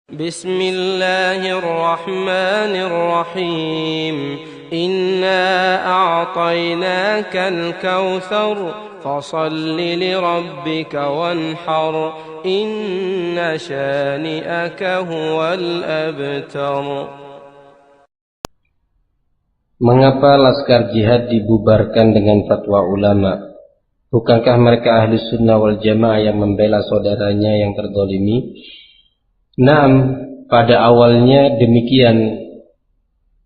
Bismillahirrahmanirrahim. Inna a'tainakal kautsar fasalli lirabbika wanhar inna syani'aka huwal abtar. Mengapa laskar jihad dibubarkan dengan fatwa ulama? Bukankah mereka ahli sunnah wal jamaah yang membela saudaranya yang terzalimi? Naam, pada awalnya demikian.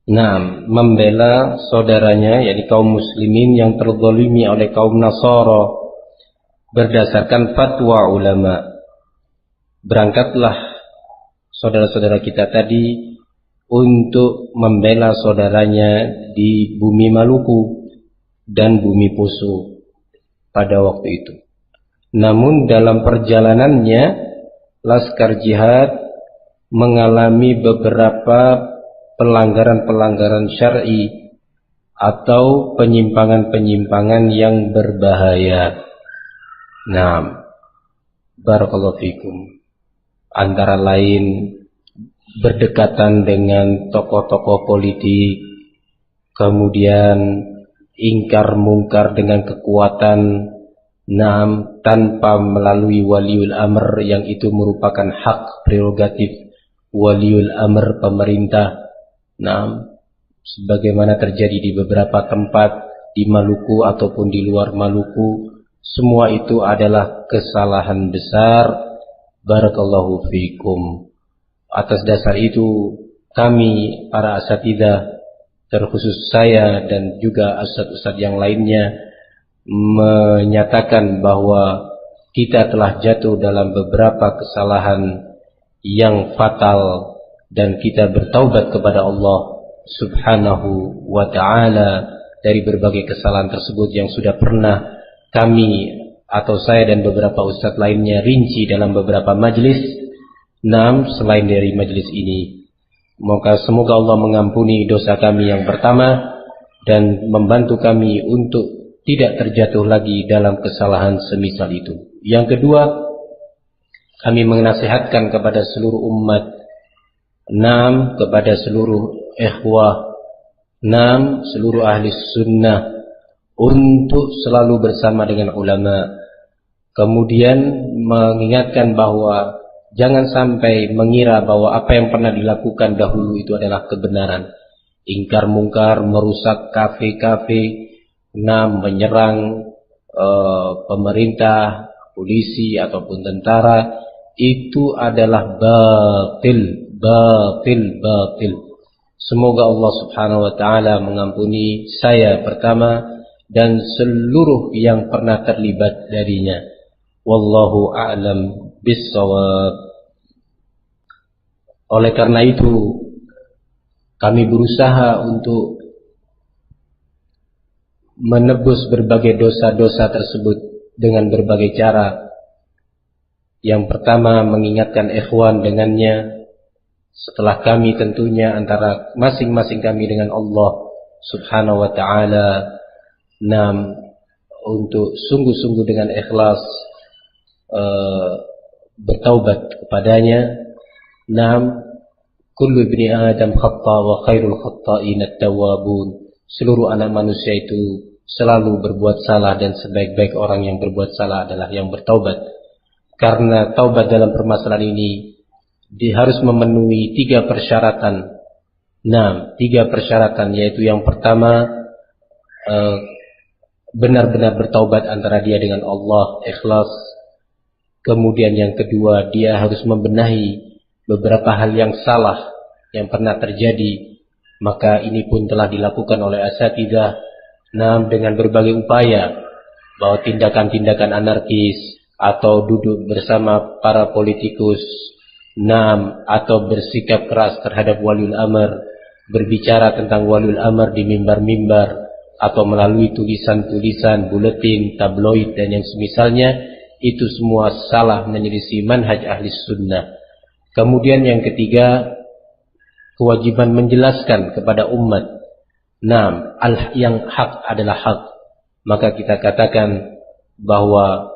Naam, membela saudaranya, yakni kaum muslimin yang terzalimi oleh kaum Nasara berdasarkan fatwa ulama. Berangkatlah saudara-saudara kita tadi untuk membela saudaranya di bumi Maluku dan bumi Poso pada waktu itu. Namun dalam perjalanannya laskar jihad mengalami beberapa pelanggaran-pelanggaran syar'i atau penyimpangan-penyimpangan yang berbahaya. Nah, barakallahu fikum. Antara lain berdekatan dengan tokoh-tokoh politik, kemudian ingkar mungkar dengan kekuatan, tanpa melalui waliul amr, yang itu merupakan hak prerogatif waliul amr pemerintah. Sebagaimana terjadi di beberapa tempat di Maluku ataupun di luar Maluku, semua itu adalah kesalahan besar. Barakallahu fikum. Atas dasar itu kami para asatidzah, terkhusus saya dan juga ustadz-ustadz yang lainnya, menyatakan bahwa kita telah jatuh dalam beberapa kesalahan yang fatal dan kita bertaubat kepada Allah Subhanahu wa ta'ala dari berbagai kesalahan tersebut yang sudah pernah kami atau saya dan beberapa ustadz lainnya rinci dalam beberapa majlis selain dari majlis ini. Semoga Allah mengampuni dosa kami yang pertama dan membantu kami untuk tidak terjatuh lagi dalam kesalahan semisal itu. Yang kedua, kami menasihatkan kepada seluruh umat, kepada seluruh ikhwah, seluruh ahli sunnah untuk selalu bersama dengan ulama. Kemudian mengingatkan bahwa jangan sampai mengira bahwa apa yang pernah dilakukan dahulu itu adalah kebenaran. Ingkar mungkar, merusak kafe-kafe, menyerang pemerintah, polisi ataupun tentara, itu adalah batil. Semoga Allah Subhanahu wa ta'ala mengampuni saya pertama dan seluruh yang pernah terlibat darinya. Wallahu a'lam bissawab. Oleh karena itu kami berusaha untuk menebus berbagai dosa-dosa tersebut dengan berbagai cara. Yang pertama, mengingatkan ikhwan dengannya. Setelah kami tentunya antara masing-masing kami dengan Allah Subhanahu wa ta'ala, untuk sungguh-sungguh dengan ikhlas bertaubat kepadanya. Kullu ibni Adam khata wa khairul khata'in at-tawwabun. Seluruh anak manusia itu selalu berbuat salah dan sebaik-baik orang yang berbuat salah adalah yang bertaubat. Karena taubat dalam permasalahan ini harus memenuhi 3 persyaratan. 3 persyaratan, yaitu yang pertama, benar-benar bertaubat antara dia dengan Allah, ikhlas. Kemudian yang kedua, dia harus membenahi beberapa hal yang salah yang pernah terjadi. Maka ini pun telah dilakukan oleh asatidzah dengan berbagai upaya, bahwa tindakan-tindakan anarkis atau duduk bersama para politikus, atau bersikap keras terhadap waliul amr, berbicara tentang waliul amr di mimbar-mimbar atau melalui tulisan-tulisan, buletin, tabloid dan yang semisalnya, itu semua salah, menyelisih manhaj ahli sunnah. Kemudian yang ketiga, kewajiban menjelaskan kepada umat yang hak adalah hak. Maka kita katakan bahwa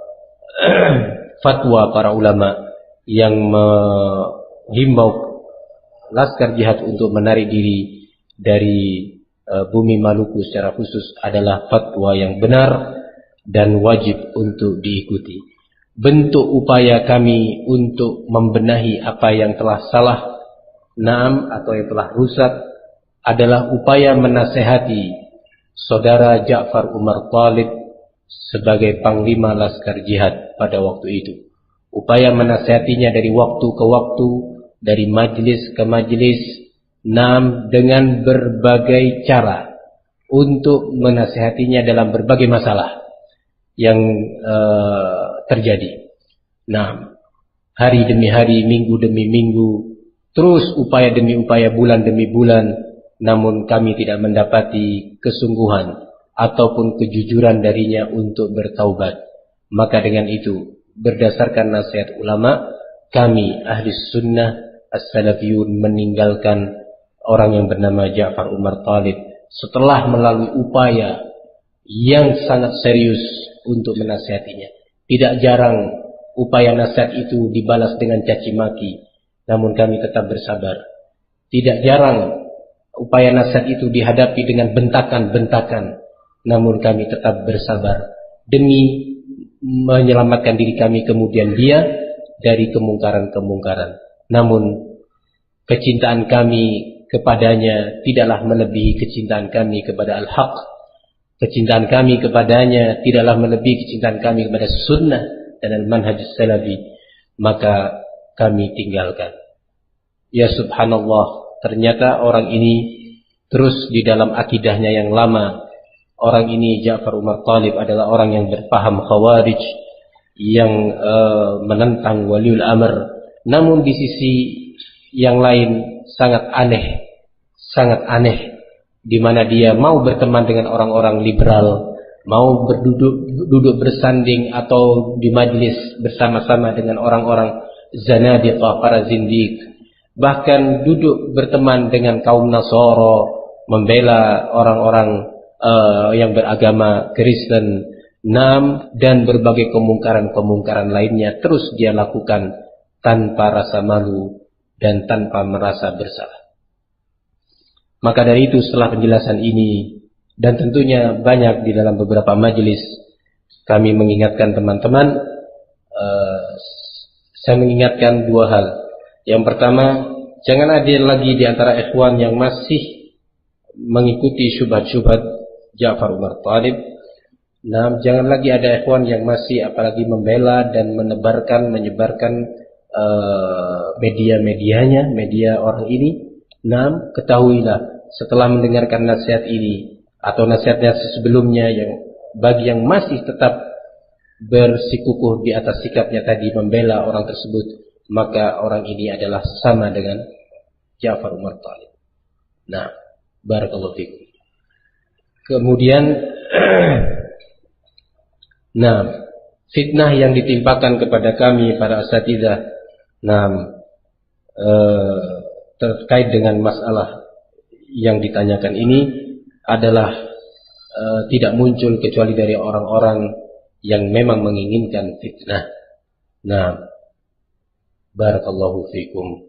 fatwa para ulama yang menghimbau laskar jihad untuk menarik diri dari bumi Maluku secara khusus adalah fatwa yang benar dan wajib untuk diikuti. Bentuk upaya kami untuk membenahi apa yang telah salah, atau yang telah rusak, adalah upaya menasehati saudara Ja'far Umar Thalib sebagai panglima laskar jihad pada waktu itu. Upaya menasehatinya dari waktu ke waktu, dari majelis ke majelis, dengan berbagai cara untuk menasehatinya dalam berbagai masalah yang terjadi. Hari demi hari, minggu demi minggu, terus upaya demi upaya, bulan demi bulan, namun kami tidak mendapati kesungguhan ataupun kejujuran darinya untuk bertaubat. Maka dengan itu, berdasarkan nasihat ulama, kami ahli sunnah as-salafiyun meninggalkan orang yang bernama Ja'far Umar Thalib setelah melalui upaya yang sangat serius untuk menasihatinya. Tidak jarang upaya nasihat itu dibalas dengan caci maki, namun kami tetap bersabar. Tidak jarang upaya nasihat itu dihadapi dengan bentakan-bentakan, namun kami tetap bersabar demi menyelamatkan diri kami kemudian dia dari kemungkaran-kemungkaran. Namun kecintaan kami kepadanya tidaklah melebihi kecintaan kami kepada al-haq. Kecintaan kami kepadanya tidaklah melebihi kecintaan kami kepada sunnah dan al-manhaj salafi. Maka kami tinggalkan. Ya subhanallah, ternyata orang ini terus di dalam akidahnya yang lama. Orang ini, Ja'far Umar Thalib, adalah orang yang berpaham khawarij, yang menentang waliul amr. Namun di sisi yang lain sangat aneh, di mana dia mau berteman dengan orang-orang liberal, mau duduk bersanding atau di majlis bersama-sama dengan orang-orang zanadiqah, para zindiq, bahkan duduk berteman dengan kaum Nasara, membela orang-orang yang beragama Kristen, dan berbagai kemungkaran-kemungkaran lainnya terus dia lakukan tanpa rasa malu dan tanpa merasa bersalah. Maka dari itu, setelah penjelasan ini, dan tentunya banyak di dalam beberapa majelis, kami mengingatkan teman-teman, saya mengingatkan dua hal. Yang pertama, jangan ada lagi di antara ikhwan yang masih mengikuti syubhat-syubhat Ja'far Umar Thalib. Jangan lagi ada ikhwan yang masih apalagi membela dan menyebarkan media-medianya, media orang ini. Ketahuilah, setelah mendengarkan nasihat ini atau nasihat-nasihat sebelumnya, yang bagi yang masih tetap bersikukuh di atas sikapnya tadi membela orang tersebut, maka orang ini adalah sama dengan Ja'far Umar Thalib. Barakallahu fikum. Kemudian fitnah yang ditimpakan kepada kami para asatidzah terkait dengan masalah yang ditanyakan ini adalah tidak muncul kecuali dari orang-orang yang memang menginginkan fitnah. Barakallahu fikum.